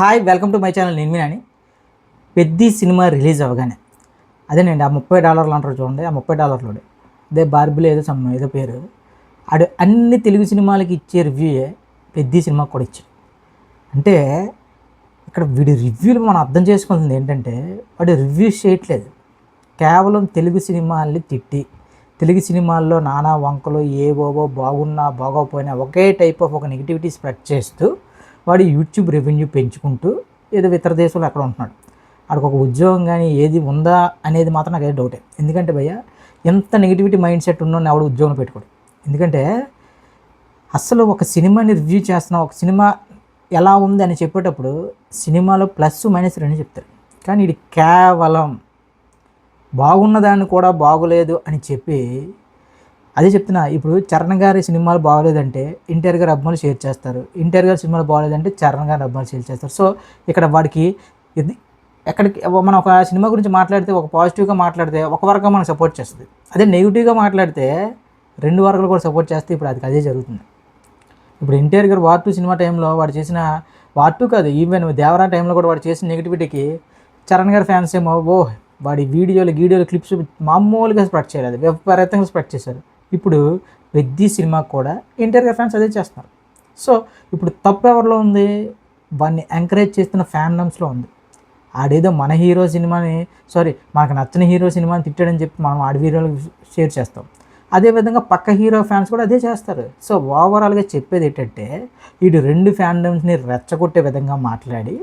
Hi welcome to my channel. నేను మీనాని. Peddi cinema release అవ్వగానే అదేనండి ఆ $30 అంటారు చూడండి, ఆ $30 అదే బార్బీలో ఏదో పేరు ఆడు అన్ని తెలుగు సినిమాలకి ఇచ్చే రివ్యూయే పెద్ది సినిమాకి కూడా ఇచ్చాడు. అంటే ఇక్కడ వీడి రివ్యూలు మనం అర్థం చేసుకోవాల్సింది ఏంటంటే వాడు రివ్యూస్ చేయట్లేదు, కేవలం తెలుగు సినిమాల్ని తిట్టి తెలుగు సినిమాల్లో నానా వంకలు ఏవోవో బాగున్నా బాగోకపోయినా ఒకే టైప్ ఆఫ్ ఒక నెగిటివిటీ స్ప్రెడ్ చేస్తూ వాడు యూట్యూబ్ రెవెన్యూ పెంచుకుంటూ ఏదో ఇతర దేశంలో అక్కడ ఉంటున్నాడు. వాడికి ఒక ఉద్యోగం కానీ ఏది ఉందా అనేది మాత్రం నాకు ఏదో డౌటే. ఎందుకంటే భయ్య ఎంత నెగిటివిటీ మైండ్ సెట్ ఉన్నోని ఎవడు ఉద్యోగం పెట్టుకోడు. ఎందుకంటే అసలు ఒక సినిమాని రివ్యూ చేస్తున్నాం, ఒక సినిమా ఎలా ఉంది అని చెప్పేటప్పుడు సినిమాలో ప్లస్ మైనస్ రెండు చెప్తారు, కానీ ఇది కేవలం బాగున్నదాన్ని కూడా బాగోలేదు అని చెప్పి అదే చెప్తున్నా. ఇప్పుడు చరణ్ గారి సినిమాలు బాగోలేదంటే ఎన్టీఆర్ గారు అభిమానులు షేర్ చేస్తారు, ఎన్టీఆర్ గారి సినిమాలు బాగోలేదంటే చరణ్ గారి అభిమానులు షేర్ చేస్తారు. సో ఇక్కడ వాడికి ఇది ఎక్కడికి మనం ఒక సినిమా గురించి మాట్లాడితే ఒక పాజిటివ్గా మాట్లాడితే ఒక వర్గం మనకు సపోర్ట్ చేస్తుంది, అదే నెగిటివ్గా మాట్లాడితే రెండు వర్గాలు కూడా సపోర్ట్ చేస్తే ఇప్పుడు అదే జరుగుతుంది. ఇప్పుడు ఎన్టీఆర్ గారు వార్ 2 సినిమా టైంలో వాడు చేసిన వార్ 2 కాదు, ఈవెన్ దేవరా టైంలో కూడా వాడు చేసిన నెగిటివిటీకి చరణ్ గారి ఫ్యాన్స్ ఏమో వాడి వీడియోలు క్లిప్స్ మామూలుగా స్ప్రెడ్ చేయలేదు, విపరీతంగా స్ప్రెడ్ చేశారు. ఇప్పుడు పెద్ది సినిమాకి కూడా ఎన్టీఆర్ గారి ఫ్యాన్స్ అదే చేస్తున్నారు. సో ఇప్పుడు తప్పు ఎవరిలో ఉంది? వాడిని ఎంకరేజ్ చేస్తున్న ఫ్యాన్డమ్స్లో ఉంది. ఆడేదో మన హీరో సినిమాని మనకు నచ్చిన హీరో సినిమాని తిట్టాడని చెప్పి మనం ఆడి వీడియోలు షేర్ చేస్తాం. అదేవిధంగా పక్క హీరో ఫ్యాన్స్ కూడా అదే చేస్తారు. సో ఓవరాల్గా చెప్పేది ఏంటంటే వీడు రెండు ఫ్యాన్డమ్స్ని రెచ్చగొట్టే విధంగా మాట్లాడి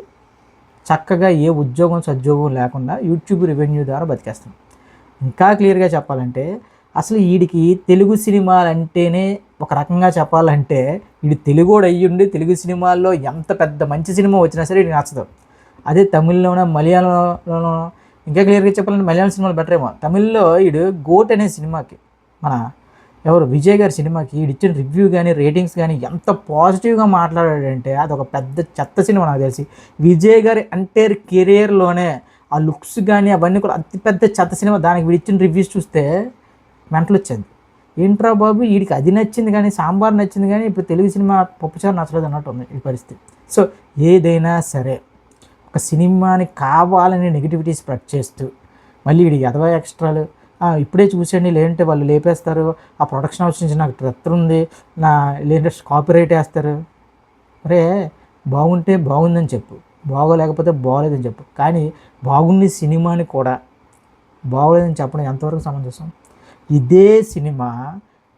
చక్కగా ఏ ఉద్యోగం సద్యోగం లేకుండా యూట్యూబ్ రెవెన్యూ ద్వారా బతికేస్తాం. ఇంకా క్లియర్గా చెప్పాలంటే అసలు వీడికి తెలుగు సినిమాలు అంటేనే ఒక రకంగా చెప్పాలంటే వీడు తెలుగోడు అయ్యుండి తెలుగు సినిమాల్లో ఎంత పెద్ద మంచి సినిమా వచ్చినా సరే వీడికి నచ్చదు. అదే తమిళ్లోనో మలయాళంలోనో ఇంకా క్లియర్గా చెప్పాలంటే మలయాళం సినిమాలు బెటర్ ఏమో. తమిళ్లో వీడు గోట్ అనే సినిమాకి మన విజయ్ గారి సినిమాకి వీడు ఇచ్చిన రివ్యూ కానీ రేటింగ్స్ కానీ ఎంత పాజిటివ్గా మాట్లాడాడంటే అది ఒక పెద్ద చెత్త సినిమా నాకు తెలిసి. విజయ్ గారి ఎంటైర్ కెరియర్లోనే ఆ లుక్స్ కానీ అవన్నీ కూడా అతి పెద్ద చెత్త సినిమా. దానికి వీడు ఇచ్చిన రివ్యూస్ చూస్తే మెంటలు వచ్చేది. ఏంట్రా బాబు వీడికి అది నచ్చింది కానీ సాంబార్ నచ్చింది కానీ ఇప్పుడు తెలుగు సినిమా పప్పుచారు నచ్చలేదు అన్నట్టు ఉంది ఈ పరిస్థితి. సో ఏదైనా సరే ఒక సినిమాని కావాలని నెగిటివిటీ స్ప్రెడ్ చేస్తూ మళ్ళీ వీడికి ఎదవ ఎక్స్ట్రాలు ఇప్పుడే చూసండి లేదంటే వాళ్ళు లేపేస్తారు, ఆ ప్రొడక్షన్ హౌస్ నుంచి నాకు ట్రెత్తర్ ఉంది లేదంటే కాపీరైట్ వేస్తారు. అరే బాగుంటే బాగుందని చెప్పు, బాగోలేకపోతే బాగోలేదని చెప్పు, కానీ బాగుంది సినిమాని కూడా బాగోలేదని చెప్పడం ఎంతవరకు సమంజసం? ఇదే సినిమా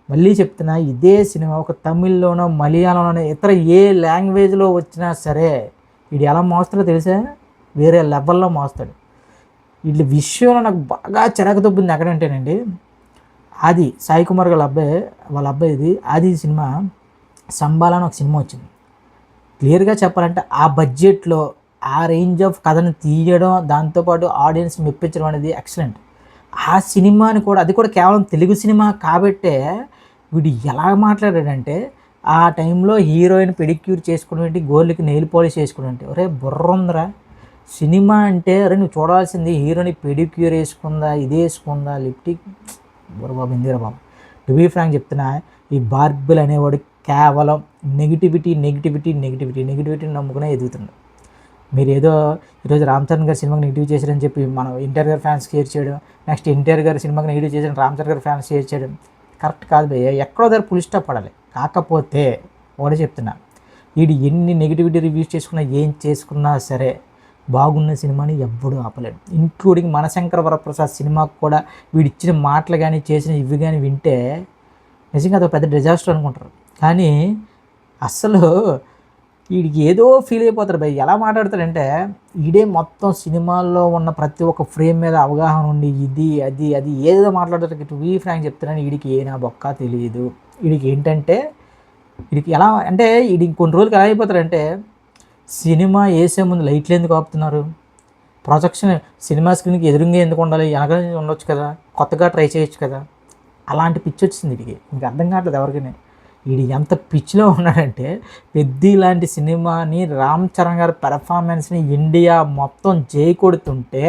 మళ్ళీ చెప్తున్నా, ఇదే సినిమా ఒక తమిళ్లోనో మలయాళంలోనో ఇతర ఏ లాంగ్వేజ్లో వచ్చినా సరే వీడు ఎలా మోస్తాడో తెలుసా? వేరే లెవెల్లో మోస్తాడు. వీళ్ళ విషయంలో నాకు బాగా చిరాకు తప్పుంది ఎక్కడంటేనండి, ఆది సాయి కుమార్ వాళ్ళ అబ్బాయిది ఆది సినిమా సంబాల అని ఒక సినిమా వచ్చింది. క్లియర్గా చెప్పాలంటే ఆ బడ్జెట్లో ఆ రేంజ్ ఆఫ్ కథను తీయడం దాంతోపాటు ఆడియన్స్ మెప్పించడం అనేది ఎక్సలెంట్. ఆ సినిమాని కూడా అది కూడా కేవలం తెలుగు సినిమా కాబట్టే వీడు ఎలా మాట్లాడాడంటే ఆ టైంలో హీరోయిన్ పెడిక్యూర్ చేసుకునేటి గోర్లకి నెయిల్ పాలిష్ చేసుకునేటి. ఒరే బుర్ర ఉందిరా, సినిమా అంటే అరే నువ్వు చూడాల్సింది హీరోని పెడిక్యూర్ వేసుకుందా, ఇది వేసుకుందా, లిప్టిక్ బాబు ఇందిరా బాబు. టు బీ ఫ్రాంక్ చెప్తున్నా, ఈ బార్బిల్ అనేవాడు కేవలం నెగిటివిటీని నమ్ముకునే ఎదుగుతుంది. మీరు ఏదో ఈరోజు రామ్ చరణ్ గారి సినిమాకి నెగిటివ్ చేశారని చెప్పి మనం ఎన్టీఆర్ గారి ఫ్యాన్స్ షేర్ చేయడం, నెక్స్ట్ ఎన్టీఆర్ గారి సినిమాకి నెగిటివ్ చేసిన రామ్ చరణ్ గారి ఫ్యాన్స్ షేర్ చేయడం కరెక్ట్ కాదు భయ్య. ఎక్కడో దగ్గర ఫుల్ స్టాప్ పడాలి. కాకపోతే ఒకటే చెప్తున్నా, వీడు ఎన్ని నెగిటివిటీ రివ్యూస్ చేసుకున్నా ఏం చేసుకున్నా సరే బాగున్న సినిమాని ఎవ్వడూ ఆపలేడు. ఇంక్లూడింగ్ మనశంకర వరప్రసాద్ సినిమాకు కూడా వీడు ఇచ్చిన మాటలు కానీ చేసిన ఇవి కానీ వింటే నిజంగా అదొక పెద్ద డిజాస్టర్ అనుకుంటారు. కానీ అస్సలు వీడికి ఏదో ఫీల్ అయిపోతారు భయ్. ఎలా మాట్లాడతాడంటే వీడే మొత్తం సినిమాల్లో ఉన్న ప్రతి ఒక్క ఫ్రేమ్ మీద అవగాహన ఉండి ఇది అది ఏదో మాట్లాడతారు. టు బీ ఫ్రాంక్ చెప్తున్నాను, వీడికి ఏనా బొక్క తెలియదు. వీడికి ఏంటంటే వీడికి ఎలా అంటే వీడి కొన్ని రోజులకి ఎలా అయిపోతారంటే సినిమా వేసే ముందు లైట్లు ఎందుకు ఆపుతున్నారు, ప్రొజెక్షన్ సినిమా స్క్రీన్కి ఎదురుగా ఎందుకు ఉండాలి, వెనక ఉండొచ్చు కదా, కొత్తగా ట్రై చేయొచ్చు కదా, అలాంటి పిచ్చి వచ్చింది వీడికి. ఇంక అర్థం కావట్లేదు ఎవరికైనా వీడి ఎంత పిచ్చిలో ఉన్నాడంటే పెద్ది లాంటి సినిమాని రామ్ చరణ్ గారి పెర్ఫార్మెన్స్ని ఇండియా మొత్తం జై కొడుతుంటే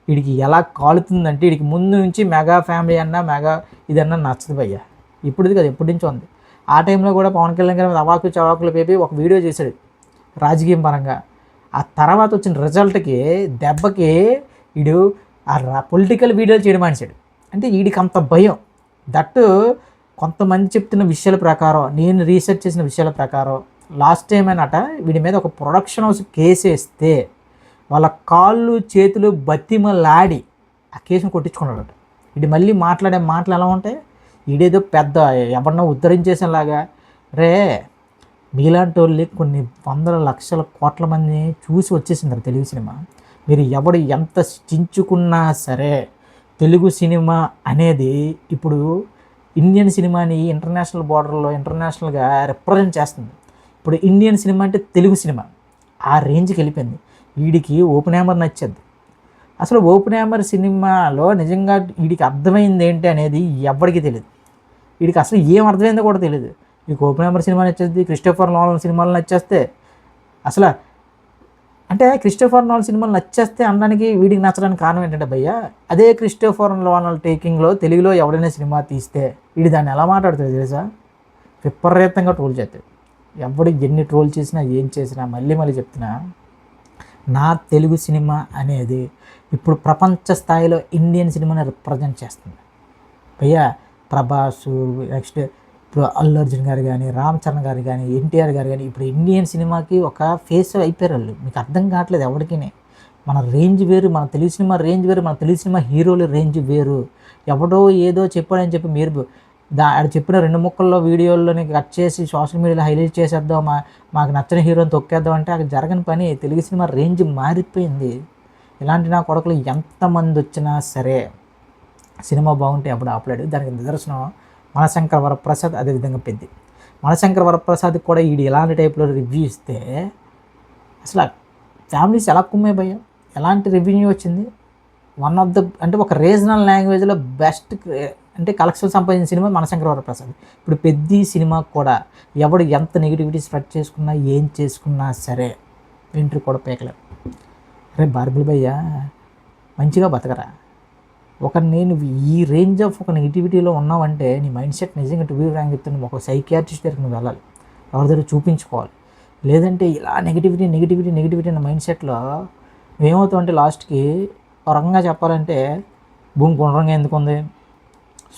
వీడికి ఎలా కాలుతుందంటే వీడికి ముందు నుంచి మెగా ఫ్యామిలీ మెగా ఇదన్నా నచ్చదు భయ్య. ఇప్పుడుది కదా, ఎప్పటి నుంచో ఉంది. ఆ టైంలో కూడా పవన్ కళ్యాణ్ గారి అవాకులు చవాకులు పేపి ఒక వీడియో చేశాడు రాజకీయం పరంగా. ఆ తర్వాత వచ్చిన రిజల్ట్కి దెబ్బకి వీడు పొలిటికల్ వీడియోలు చేయడం మానేశాడు. అంటే వీడికి అంత భయం. దట్టు కొంతమంది చెప్తున్న విషయాల ప్రకారం, నేను రీసెర్చ్ చేసిన విషయాల ప్రకారం లాస్ట్ టైం అనట వీడి మీద ఒక ప్రొడక్షన్ హౌస్ కేసు వేస్తే వాళ్ళ కాళ్ళు చేతులు బతిమలాడి ఆ కేసును కొట్టించుకున్నాడట. వీడు మళ్ళీ మాట్లాడే మాటలు ఎలా ఉంటాయి, వీడేదో పెద్ద ఎవరినో ఉద్ధరించేసేలాగా. రే మీలాంటి వాళ్ళని కొన్ని వందల లక్షల కోట్ల మంది చూసి వచ్చేసింది తెలుగు సినిమా. మీరు ఎవడు ఎంత చించుకున్నా సరే తెలుగు సినిమా అనేది ఇప్పుడు ఇండియన్ సినిమాని ఇంటర్నేషనల్ బోర్డర్లో ఇంటర్నేషనల్గా రిప్రజెంట్ చేస్తుంది. ఇప్పుడు ఇండియన్ సినిమా అంటే తెలుగు సినిమా ఆ రేంజ్కి వెళ్ళిపోయింది. వీడికి ఓపెన్ హ్యామర్ నచ్చద్దు. అసలు ఓపెన్ హ్యామర్ సినిమాలో నిజంగా వీడికి అర్థమైంది ఏంటి అనేది ఎవరికి తెలియదు. వీడికి అసలు ఏం అర్థమైందో కూడా తెలియదు. వీడికి ఓపెన్ హ్యామర్ సినిమా నచ్చేది, క్రిస్టోఫర్ నోలన్ సినిమాలు నచ్చేస్తే అసలు అంటే క్రిస్టోఫర్ నోలన్ సినిమాలు నచ్చేస్తే అనడానికి వీడికి నచ్చడానికి కారణం ఏంటంటే భయ్యా, అదే క్రిస్టోఫర్ నోలన్ టేకింగ్లో తెలుగులో ఎవడైనా సినిమా తీస్తే వీడు దాన్ని ఎలా మాట్లాడుతుంది తెలుసా, విపరీతంగా ట్రోల్ చేస్తాడు. ఎవడు ఎన్ని ట్రోల్ చేసినా ఏం చేసినా మళ్ళీ చెప్తున్నా, నా తెలుగు సినిమా అనేది ఇప్పుడు ప్రపంచ స్థాయిలో ఇండియన్ సినిమాని రిప్రజెంట్ చేస్తుంది భయ్యా. ప్రభాస్, నెక్స్ట్ ఇప్పుడు అల్లు అర్జున్ గారు కానీ, రామ్ చరణ్ గారు కానీ, ఎన్టీఆర్ గారు కానీ ఇప్పుడు ఇండియన్ సినిమాకి ఒక ఫేస్ అయిపోయారు వాళ్ళు. మీకు అర్థం కావట్లేదు ఎవరికి. మన రేంజ్ వేరు, మన తెలుగు సినిమా రేంజ్ వేరు, మన తెలుగు సినిమా హీరోల రేంజ్ వేరు. ఎవడో ఏదో చెప్పాడని చెప్పి మీరు ఆడ చెప్పిన 2 ముక్కల్లో వీడియోలని కట్ చేసి సోషల్ మీడియాలో హైలైట్ చేసేద్దాం, మాకు నచ్చని హీరోని తొక్కేద్దాం అంటే అక్కడ జరగని పని. తెలుగు సినిమా రేంజ్ మారిపోయింది. ఇలాంటి నా కొడుకులు ఎంతమంది వచ్చినా సరే సినిమా బాగుంటే అప్పుడు ఆపలేడు. దానికి నిదర్శనం మనశంకర వరప్రసాద్, అదేవిధంగా పెద్ది. మనశంకర వరప్రసాద్ కూడా వీడు ఎలాంటి టైప్లో రివ్యూ ఇస్తే అసలు ఫ్యామిలీస్ ఎలా కుమ్మే భయ్య, ఎలాంటి రెవెన్యూ వచ్చింది. వన్ ఆఫ్ ద అంటే ఒక రీజనల్ లాంగ్వేజ్లో బెస్ట్ అంటే కలెక్షన్ సంపాదించిన సినిమా మనశంకర వరప్రసాద్. ఇప్పుడు పెద్ది సినిమా కూడా ఎవడు ఎంత నెగిటివిటీ స్ప్రెడ్ చేసుకున్నా ఏం చేసుకున్నా సరే ఎంట్రీ కూడా పేకలేవు. అరే బార్బుల్ భయ్య మంచిగా బతకరా. నేను ఈ రేంజ్ ఆఫ్ ఒక నెగిటివిటీలో ఉన్నావంటే నీ మైండ్ సెట్ నిజంగా టు బీ ఫ్రాంక్ చెప్తున్నా ఒక సైకియాట్రిస్ట్ దగ్గరికి నువ్వు వెళ్ళాలి, ఎవరి దగ్గర చూపించుకోవాలి. లేదంటే ఇలా నెగిటివిటీ అన్న మైండ్ సెట్లో ఏమవుతావు అంటే లాస్ట్కి ఒక రకంగా చెప్పాలంటే భూమి గుండ్రంగా ఎందుకు ఉంది,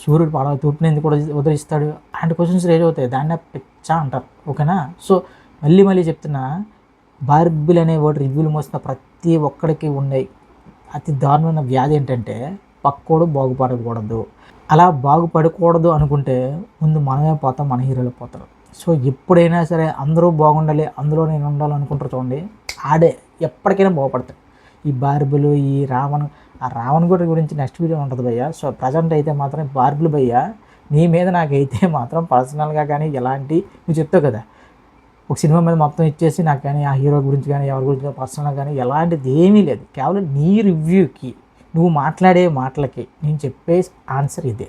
సూర్యుడు తూర్పుని ఎందుకు ఉదయిస్తాడు అలాంటి క్వశ్చన్స్ రేజ్ అవుతాయి. దాన్నే పిచ్చ అంటారు. ఓకేనా. సో మళ్ళీ చెప్తున్నా, బార్బిల్ అనే వర్డ్ రివ్యూలు మోస్తున్న ప్రతి ఒక్కడికి ఉండే అతి దారుణమైన వ్యాధి ఏంటంటే పక్కోడు బాగుపడకూడదు. అలా బాగుపడకూడదు అనుకుంటే ముందు మనమే పోతాం, మన హీరోలు పోతారు. సో ఎప్పుడైనా సరే అందరూ బాగుండాలి, అందులో నేను ఉండాలనుకుంటారు చూడండి, ఆడే ఎప్పటికైనా బాగుపడతాడు. ఈ బార్బులు, ఈ రావణ్ గురించి నెక్స్ట్ వీడియో ఉంటుంది భయ్య. సో ప్రజెంట్ అయితే మాత్రం బార్బులు భయ్య నీ మీద నాకైతే మాత్రం పర్సనల్గా కానీ ఎలాంటి నువ్వు చెప్తావు కదా ఒక సినిమా మీద మొత్తం ఇచ్చేసి నాకు కానీ ఆ హీరో గురించి కానీ ఎవరి గురించి పర్సనల్గా కానీ ఎలాంటిది ఏమీ లేదు. కేవలం నీ రివ్యూకి నువ్వు మాట్లాడే మాటలకి నేను చెప్పే ఆన్సర్ ఇదే.